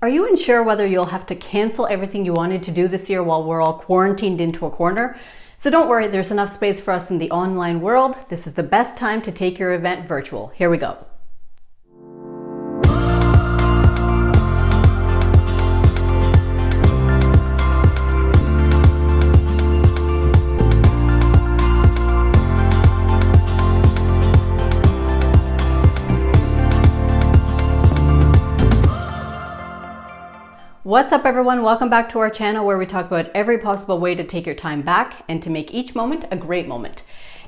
Are you unsure whether you'll have to cancel everything you wanted to do this year while we're all quarantined into a corner? So don't worry, there's enough space for us in the online world. This is the best time to take your event virtual. Here we go. What's up everyone? Welcome back to our channel where we talk about every possible way to take your time back and to make each moment a great moment.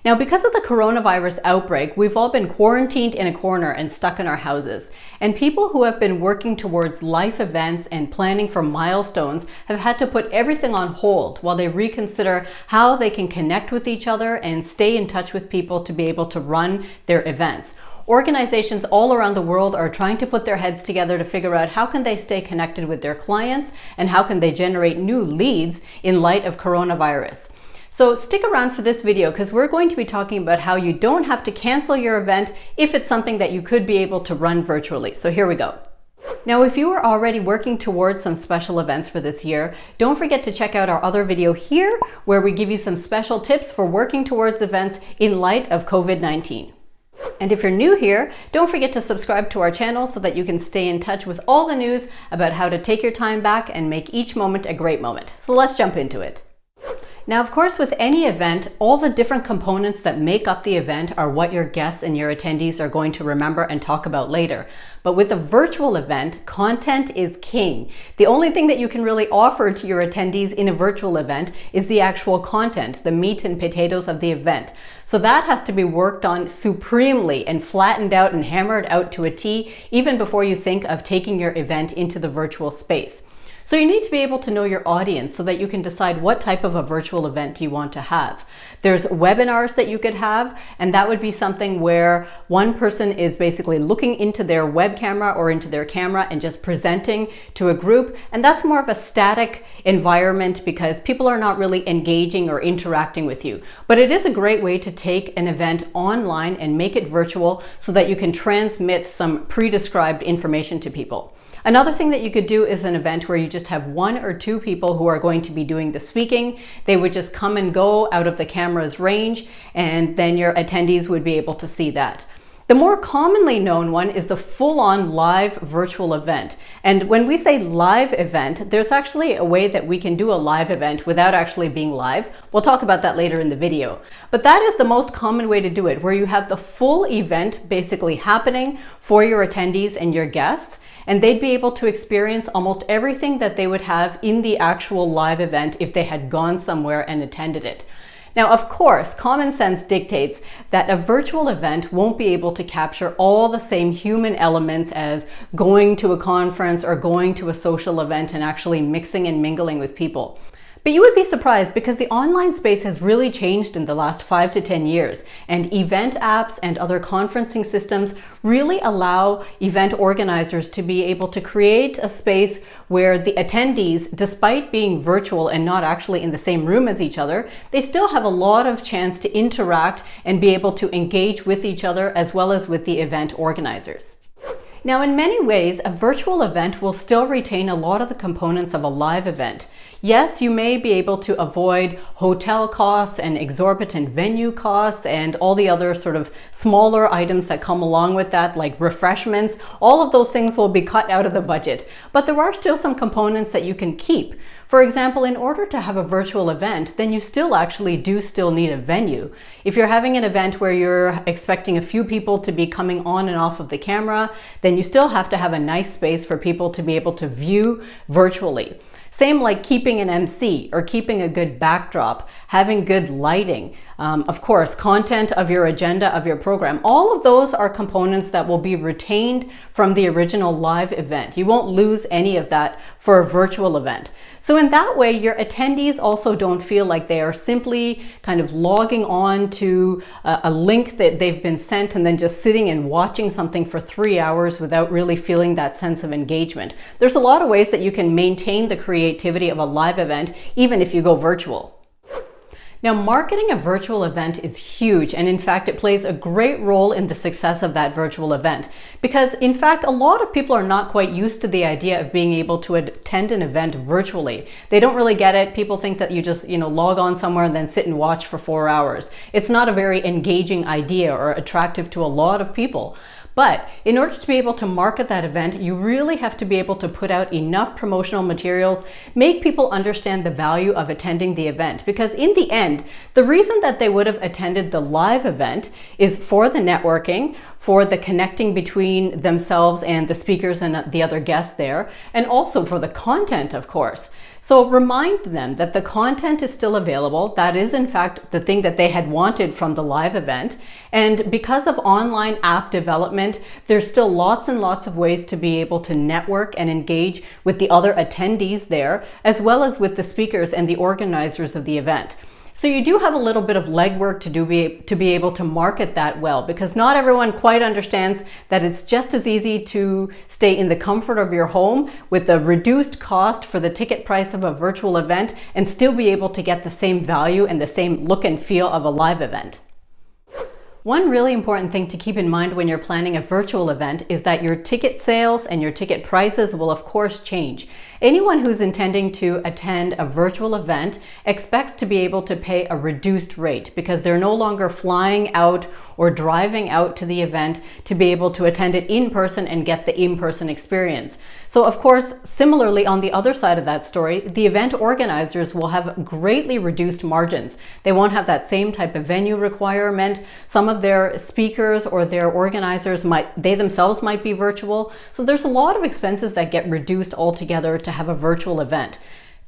Now, because of the coronavirus outbreak, we've all been quarantined in a corner and stuck in our houses. And people who have been working towards life events and planning for milestones have had to put everything on hold while they reconsider how they can connect with each other and stay in touch with people to be able to run their events. Organizations all around the world are trying to put their heads together to figure out how can they stay connected with their clients and how can they generate new leads in light of coronavirus. So stick around for this video because we're going to be talking about how you don't have to cancel your event if it's something that you could be able to run virtually. So here we go. Now, if you are already working towards some special events for this year, don't forget to check out our other video here where we give you some special tips for working towards events in light of COVID-19. And if you're new here, don't forget to subscribe to our channel so that you can stay in touch with all the news about how to take your time back and make each moment a great moment. So let's jump into it. Now, of course, with any event, all the different components that make up the event are what your guests and your attendees are going to remember and talk about later. But with a virtual event, content is king. The only thing that you can really offer to your attendees in a virtual event is the actual content, the meat and potatoes of the event. So that has to be worked on supremely and flattened out and hammered out to a T even before you think of taking your event into the virtual space. So you need to be able to know your audience so that you can decide what type of a virtual event you want to have. There's webinars that you could have, and that would be something where one person is basically looking into their web camera or into their camera and just presenting to a group. And that's more of a static environment because people are not really engaging or interacting with you. But it is a great way to take an event online and make it virtual so that you can transmit some pre-described information to people. Another thing that you could do is an event where you just have one or two people who are going to be doing the speaking. They would just come and go out of the camera's range, and then your attendees would be able to see that. The more commonly known one is the full-on live virtual event. And when we say live event, there's actually a way that we can do a live event without actually being live. We'll talk about that later in the video. But that is the most common way to do it, where you have the full event basically happening for your attendees and your guests. And they'd be able to experience almost everything that they would have in the actual live event if they had gone somewhere and attended it. Now, of course, common sense dictates that a virtual event won't be able to capture all the same human elements as going to a conference or going to a social event and actually mixing and mingling with people. But you would be surprised because the online space has really changed in the last 5 to 10 years, and event apps and other conferencing systems really allow event organizers to be able to create a space where the attendees, despite being virtual and not actually in the same room as each other, they still have a lot of chance to interact and be able to engage with each other as well as with the event organizers. Now, in many ways, a virtual event will still retain a lot of the components of a live event. Yes, you may be able to avoid hotel costs and exorbitant venue costs and all the other sort of smaller items that come along with that, like refreshments. All of those things will be cut out of the budget, but there are still some components that you can keep. For example, in order to have a virtual event, then you still need a venue. If you're having an event where you're expecting a few people to be coming on and off of the camera, then you still have to have a nice space for people to be able to view virtually. Same like keeping an MC or keeping a good backdrop, having good lighting, of course, content of your agenda of your program. All of those are components that will be retained from the original live event. You won't lose any of that for a virtual event. So in that way, your attendees also don't feel like they are simply kind of logging on to a link that they've been sent and then just sitting and watching something for 3 hours without really feeling that sense of engagement. There's a lot of ways that you can maintain the creativity of a live event even if you go virtual. Now, marketing a virtual event is huge, and in fact, it plays a great role in the success of that virtual event. Because in fact, a lot of people are not quite used to the idea of being able to attend an event virtually. They don't really get it. People think that you just, log on somewhere and then sit and watch for 4 hours. It's not a very engaging idea or attractive to a lot of people. But in order to be able to market that event, you really have to be able to put out enough promotional materials, make people understand the value of attending the event. Because in the end, the reason that they would have attended the live event is for the networking, for the connecting between themselves and the speakers and the other guests there, and also for the content, of course. So remind them that the content is still available. That is, in fact, the thing that they had wanted from the live event. And because of online app development, there's still lots and lots of ways to be able to network and engage with the other attendees there, as well as with the speakers and the organizers of the event. So you do have a little bit of legwork to be able to market that well, because not everyone quite understands that it's just as easy to stay in the comfort of your home with the reduced cost for the ticket price of a virtual event and still be able to get the same value and the same look and feel of a live event. One really important thing to keep in mind when you're planning a virtual event is that your ticket sales and your ticket prices will of course change. Anyone who's intending to attend a virtual event expects to be able to pay a reduced rate because they're no longer flying out or driving out to the event to be able to attend it in person and get the in-person experience. So of course, similarly on the other side of that story, the event organizers will have greatly reduced margins. They won't have that same type of venue requirement. Some of their speakers or their organizers they themselves might be virtual. So there's a lot of expenses that get reduced altogether to have a virtual event.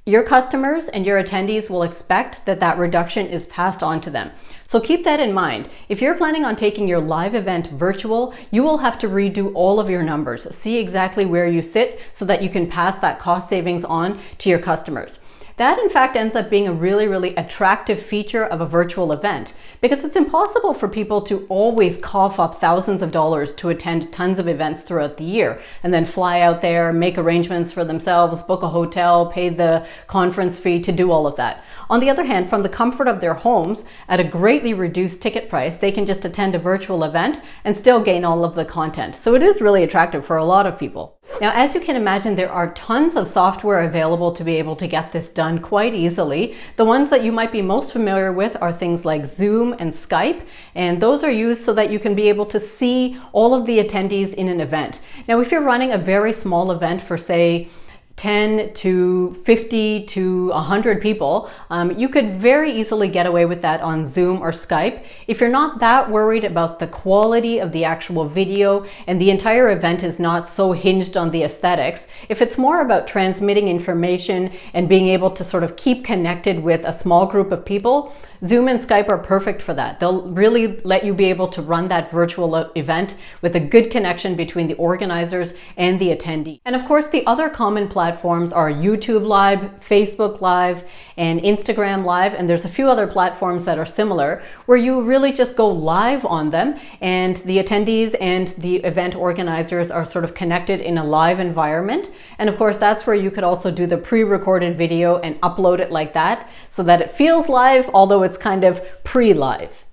Your customers and your attendees will expect that reduction is passed on to them. So keep that in mind. If you're planning on taking your live event virtual, you will have to redo all of your numbers. See exactly where you sit so that you can pass that cost savings on to your customers. That in fact ends up being a really, really attractive feature of a virtual event because it's impossible for people to always cough up thousands of dollars to attend tons of events throughout the year and then fly out there, make arrangements for themselves, book a hotel, pay the conference fee to do all of that. On the other hand, from the comfort of their homes at a greatly reduced ticket price, they can just attend a virtual event and still gain all of the content. So it is really attractive for a lot of people. Now, as you can imagine, there are tons of software available to be able to get this done quite easily. The ones that you might be most familiar with are things like Zoom and Skype, and those are used so that you can be able to see all of the attendees in an event. Now, if you're running a very small event for, say, 10 to 50 to 100 people, you could very easily get away with that on Zoom or Skype. If you're not that worried about the quality of the actual video and the entire event is not so hinged on the aesthetics, if it's more about transmitting information and being able to sort of keep connected with a small group of people, Zoom and Skype are perfect for that. They'll really let you be able to run that virtual event with a good connection between the organizers and the attendee. And of course, the other common platforms are YouTube Live, Facebook Live, and Instagram Live, and there's a few other platforms that are similar where you really just go live on them and the attendees and the event organizers are sort of connected in a live environment. And of course, that's where you could also do the pre-recorded video and upload it like that so that it feels live, although it's kind of pre-live.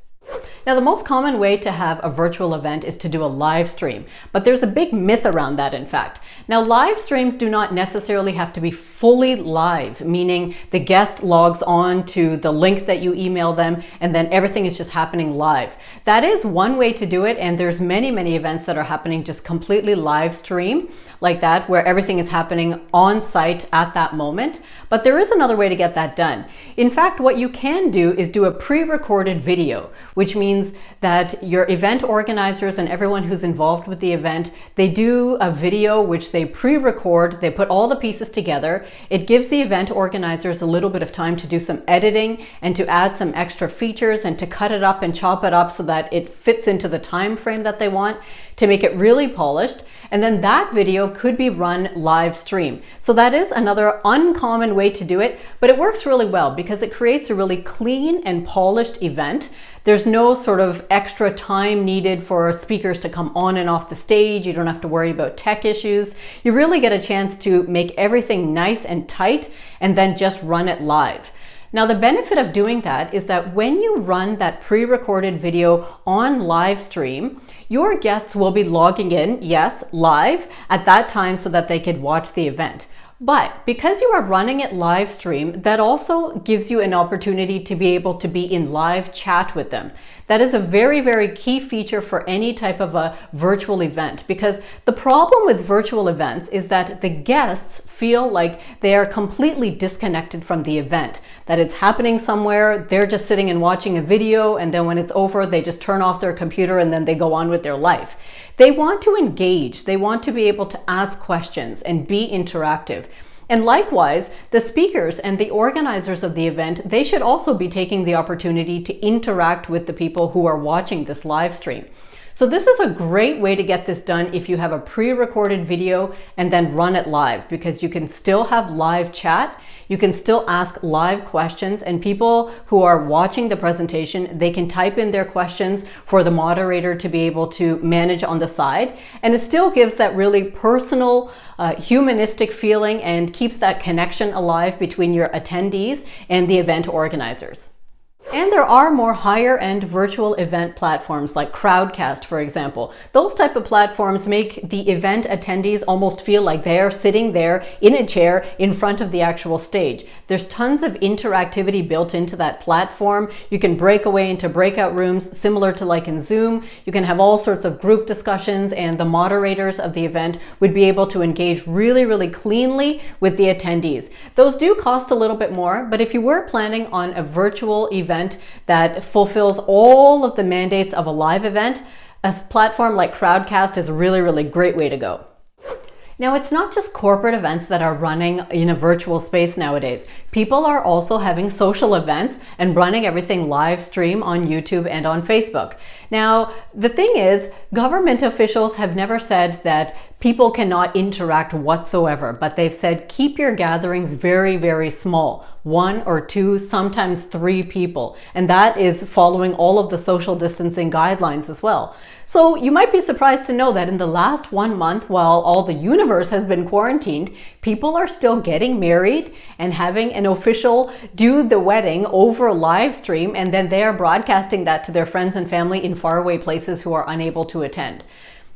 Now, the most common way to have a virtual event is to do a live stream, but there's a big myth around that, in fact. Now, live streams do not necessarily have to be fully live, meaning the guest logs on to the link that you email them and then everything is just happening live. That is one way to do it, and there's many, many events that are happening just completely live stream like that, where everything is happening on site at that moment. But there is another way to get that done. In fact, what you can do is do a pre-recorded video, which means that your event organizers and everyone who's involved with the event, they do a video which they pre-record, they put all the pieces together. It gives the event organizers a little bit of time to do some editing and to add some extra features and to cut it up and chop it up so that it fits into the time frame that they want to make it really polished. And then that video could be run live stream. So that is another uncommon way to do it, but it works really well because it creates a really clean and polished event. There's no sort of extra time needed for speakers to come on and off the stage. You don't have to worry about tech issues. You really get a chance to make everything nice and tight and then just run it live. Now, the benefit of doing that is that when you run that pre-recorded video on Livestream, your guests will be logging in, yes, live at that time so that they could watch the event. But because you are running it live stream, that also gives you an opportunity to be able to be in live chat with them. That is a very, very key feature for any type of a virtual event, because the problem with virtual events is that the guests feel like they are completely disconnected from the event, that it's happening somewhere, they're just sitting and watching a video, and then when it's over, they just turn off their computer and then they go on with their life. They want to engage, they want to be able to ask questions and be interactive. And likewise, the speakers and the organizers of the event, they should also be taking the opportunity to interact with the people who are watching this live stream. So this is a great way to get this done if you have a pre-recorded video and then run it live, because you can still have live chat, you can still ask live questions, and people who are watching the presentation, they can type in their questions for the moderator to be able to manage on the side. And it still gives that really personal, humanistic feeling and keeps that connection alive between your attendees and the event organizers. And there are more higher end virtual event platforms like Crowdcast, for example. Those type of platforms make the event attendees almost feel like they're sitting there in a chair in front of the actual stage. There's tons of interactivity built into that platform. You can break away into breakout rooms similar to like in Zoom. You can have all sorts of group discussions, and the moderators of the event would be able to engage really, really cleanly with the attendees. Those do cost a little bit more, but if you were planning on a virtual event that fulfills all of the mandates of a live event, a platform like Crowdcast is a really, really great way to go. Now, it's not just corporate events that are running in a virtual space nowadays. People are also having social events and running everything live stream on YouTube and on Facebook. Now, the thing is, government officials have never said that people cannot interact whatsoever, but they've said keep your gatherings very, very small. 1 or 2, sometimes 3 people. And that is following all of the social distancing guidelines as well. So you might be surprised to know that in the last 1 month, while all the universe has been quarantined, people are still getting married and having an official do the wedding over live stream, and then they are broadcasting that to their friends and family in faraway places who are unable to attend.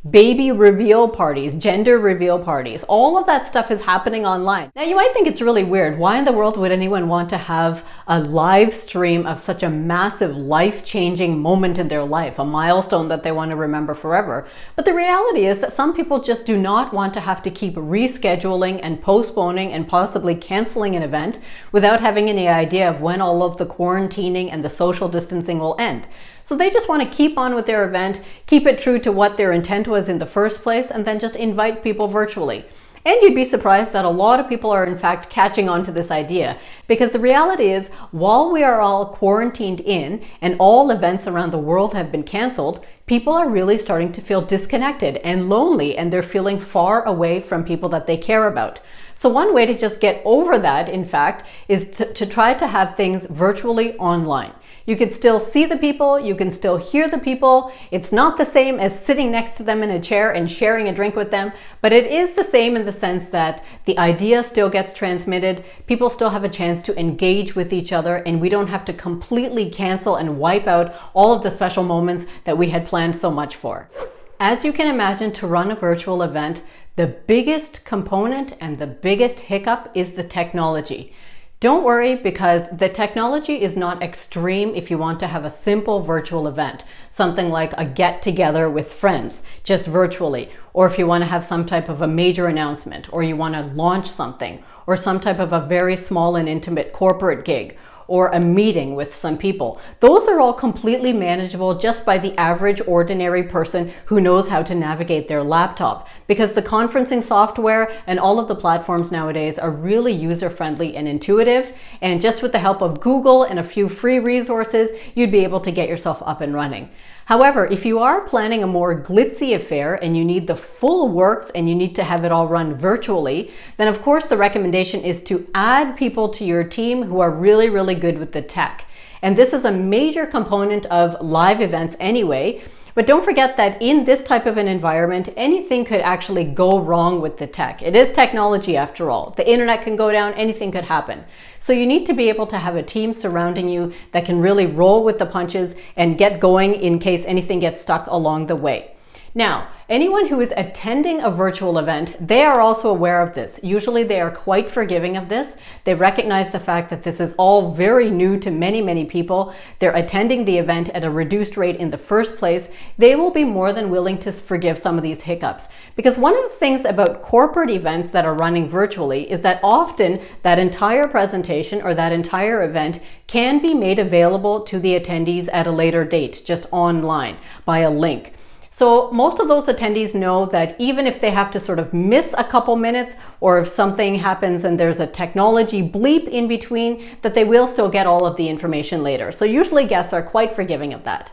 Baby reveal parties, gender reveal parties, all of that stuff is happening online. Now, you might think it's really weird. Why in the world would anyone want to have a live stream of such a massive life-changing moment in their life, a milestone that they want to remember forever? But the reality is that some people just do not want to have to keep rescheduling and postponing and possibly canceling an event without having any idea of when all of the quarantining and the social distancing will end. So they just want to keep on with their event, keep it true to what their intent was in the first place, and then just invite people virtually. And you'd be surprised that a lot of people are in fact catching on to this idea, because the reality is, while we are all quarantined in and all events around the world have been canceled, people are really starting to feel disconnected and lonely, and they're feeling far away from people that they care about. So one way to just get over that, in fact, is to try to have things virtually online. You can still see the people, you can still hear the people. It's not the same as sitting next to them in a chair and sharing a drink with them, but it is the same in the sense that the idea still gets transmitted, people still have a chance to engage with each other, and we don't have to completely cancel and wipe out all of the special moments that we had planned so much for. As you can imagine, to run a virtual event, the biggest component and the biggest hiccup is the technology. Don't worry, because the technology is not extreme if you want to have a simple virtual event, something like a get-together with friends, just virtually, or if you want to have some type of a major announcement, or you want to launch something, or some type of a very small and intimate corporate gig, or a meeting with some people. Those are all completely manageable just by the average ordinary person who knows how to navigate their laptop, because the conferencing software and all of the platforms nowadays are really user-friendly and intuitive, and just with the help of Google and a few free resources, you'd be able to get yourself up and running. However, if you are planning a more glitzy affair and you need the full works and you need to have it all run virtually, then of course the recommendation is to add people to your team who are really, really good with the tech. And this is a major component of live events anyway, But don't forget that in this type of an environment, anything could actually go wrong with the tech. It is technology after all. The internet can go down, anything could happen. So you need to be able to have a team surrounding you that can really roll with the punches and get going in case anything gets stuck along the way. Now, anyone who is attending a virtual event, they are also aware of this. Usually they are quite forgiving of this. They recognize the fact that this is all very new to many, many people. They're attending the event at a reduced rate in the first place. They will be more than willing to forgive some of these hiccups. Because one of the things about corporate events that are running virtually is that often that entire presentation or that entire event can be made available to the attendees at a later date, just online by a link. So most of those attendees know that even if they have to sort of miss a couple minutes, or if something happens and there's a technology bleep in between, that they will still get all of the information later. So usually guests are quite forgiving of that.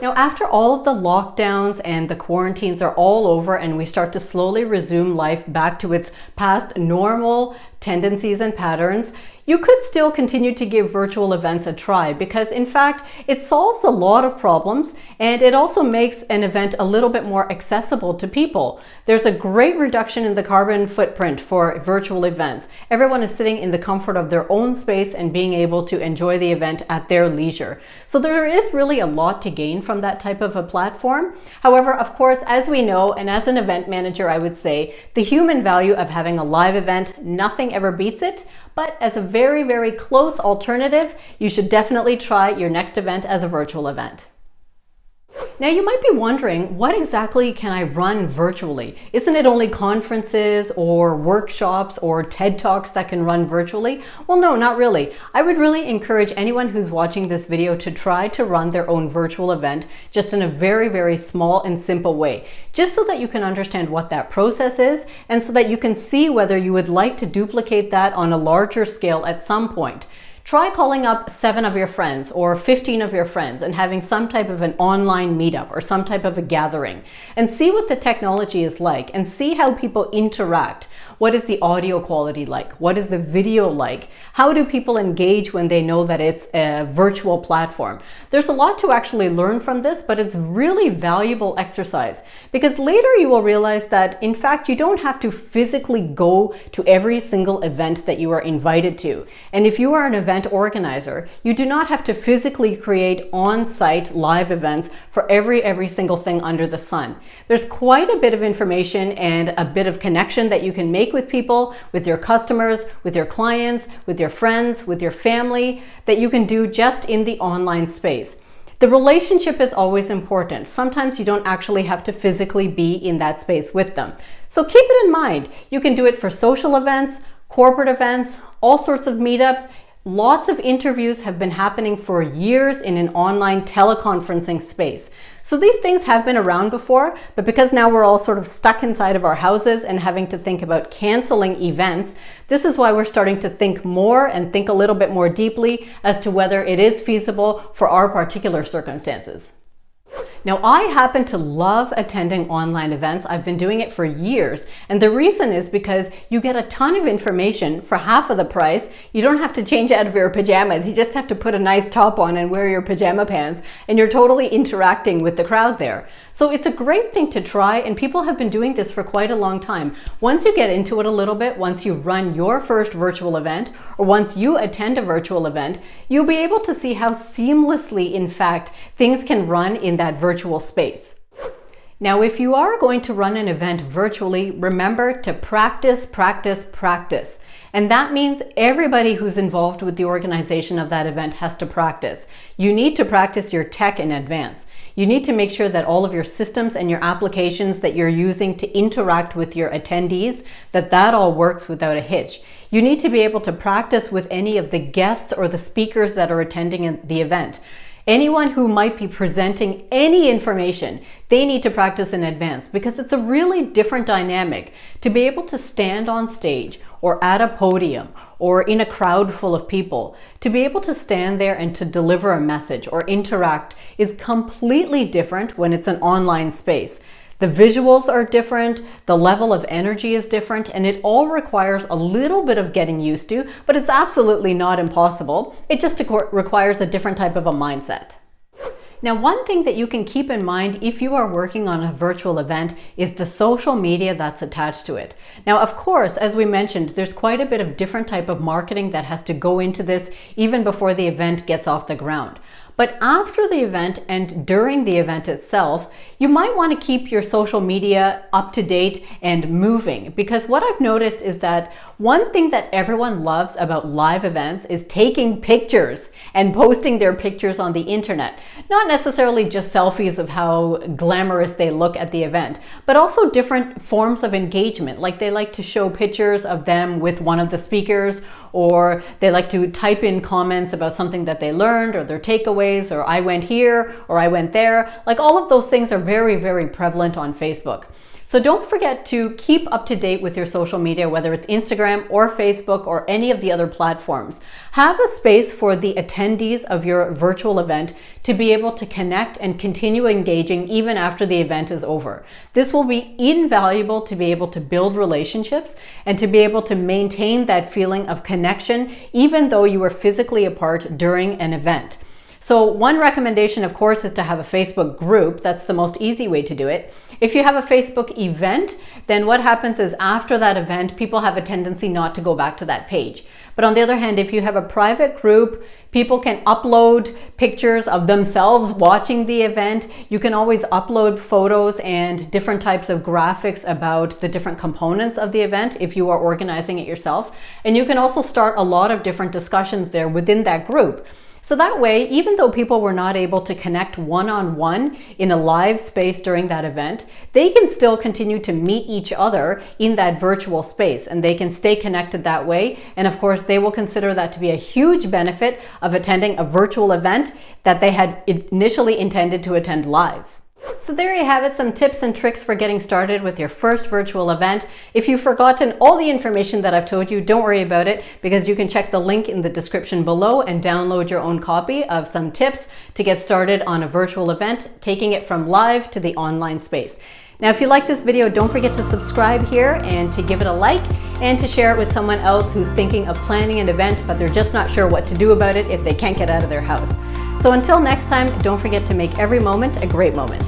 Now, after all of the lockdowns and the quarantines are all over and we start to slowly resume life back to its past normal tendencies and patterns, you could still continue to give virtual events a try because, in fact, it solves a lot of problems and it also makes an event a little bit more accessible to people. There's a great reduction in the carbon footprint for virtual events. Everyone is sitting in the comfort of their own space and being able to enjoy the event at their leisure. So there is really a lot to gain from that type of a platform. However, of course, as we know, and as an event manager, I would say the human value of having a live event, nothing ever beats it. But as a very, very close alternative, you should definitely try your next event as a virtual event. Now you might be wondering, what exactly can I run virtually? Isn't it only conferences or workshops or TED Talks that can run virtually? Well, no, not really. I would really encourage anyone who's watching this video to try to run their own virtual event just in a very, very small and simple way, just so that you can understand what that process is and so that you can see whether you would like to duplicate that on a larger scale at some point. Try calling up 7 of your friends or 15 of your friends and having some type of an online meetup or some type of a gathering and see what the technology is like and see how people interact. What is the audio quality like? What is the video like? How do people engage when they know that it's a virtual platform? There's a lot to actually learn from this, but it's really valuable exercise because later you will realize that in fact you don't have to physically go to every single event that you are invited to. And if you are an event organizer, you do not have to physically create on-site live events for every single thing under the sun. There's quite a bit of information and a bit of connection that you can make with people, with your customers, with your clients, with your friends, with your family, that you can do just in the online space. The relationship is always important. Sometimes you don't actually have to physically be in that space with them. So keep it in mind. You can do it for social events, corporate events, all sorts of meetups. Lots of interviews have been happening for years in an online teleconferencing space. So these things have been around before, but because now we're all sort of stuck inside of our houses and having to think about canceling events, this is why we're starting to think more and think a little bit more deeply as to whether it is feasible for our particular circumstances. Now, I happen to love attending online events. I've been doing it for years. And the reason is because you get a ton of information for half of the price. You don't have to change out of your pajamas. You just have to put a nice top on and wear your pajama pants. And you're totally interacting with the crowd there. So it's a great thing to try. And people have been doing this for quite a long time. Once you get into it a little bit, once you run your first virtual event, or once you attend a virtual event, you'll be able to see how seamlessly, in fact, things can run in that virtual space. Now, if you are going to run an event virtually, remember to practice, practice, practice. And that means everybody who's involved with the organization of that event has to practice. You need to practice your tech in advance. You need to make sure that all of your systems and your applications that you're using to interact with your attendees, that all works without a hitch. You need to be able to practice with any of the guests or the speakers that are attending the event. Anyone who might be presenting any information, they need to practice in advance because it's a really different dynamic to be able to stand on stage or at a podium or in a crowd full of people. To be able to stand there and to deliver a message or interact is completely different when it's an online space. The visuals are different, the level of energy is different, and it all requires a little bit of getting used to, but it's absolutely not impossible. It just requires a different type of a mindset. Now, one thing that you can keep in mind if you are working on a virtual event is the social media that's attached to it. Now, of course, as we mentioned, there's quite a bit of different type of marketing that has to go into this even before the event gets off the ground. But after the event and during the event itself, you might want to keep your social media up to date and moving, because what I've noticed is that one thing that everyone loves about live events is taking pictures and posting their pictures on the internet. Not necessarily just selfies of how glamorous they look at the event, but also different forms of engagement. Like they like to show pictures of them with one of the speakers, or they like to type in comments about something that they learned or their takeaways, or I went here or I went there. Like all of those things are very, very prevalent on Facebook. So don't forget to keep up to date with your social media, whether it's Instagram or Facebook or any of the other platforms. Have a space for the attendees of your virtual event to be able to connect and continue engaging even after the event is over. This will be invaluable to be able to build relationships and to be able to maintain that feeling of connection even though you were physically apart during an event. So one recommendation, of course, is to have a Facebook group. That's the most easy way to do it. If you have a Facebook event, then what happens is after that event, people have a tendency not to go back to that page. But on the other hand, if you have a private group, people can upload pictures of themselves watching the event. You can always upload photos and different types of graphics about the different components of the event if you are organizing it yourself. And you can also start a lot of different discussions there within that group. So that way, even though people were not able to connect one-on-one in a live space during that event, they can still continue to meet each other in that virtual space, and they can stay connected that way. And of course, they will consider that to be a huge benefit of attending a virtual event that they had initially intended to attend live. So there you have it, some tips and tricks for getting started with your first virtual event. If you've forgotten all the information that I've told you, don't worry about it, because you can check the link in the description below and download your own copy of some tips to get started on a virtual event, taking it from live to the online space. Now, if you like this video, don't forget to subscribe here and to give it a like and to share it with someone else who's thinking of planning an event, but they're just not sure what to do about it if they can't get out of their house. So until next time, don't forget to make every moment a great moment.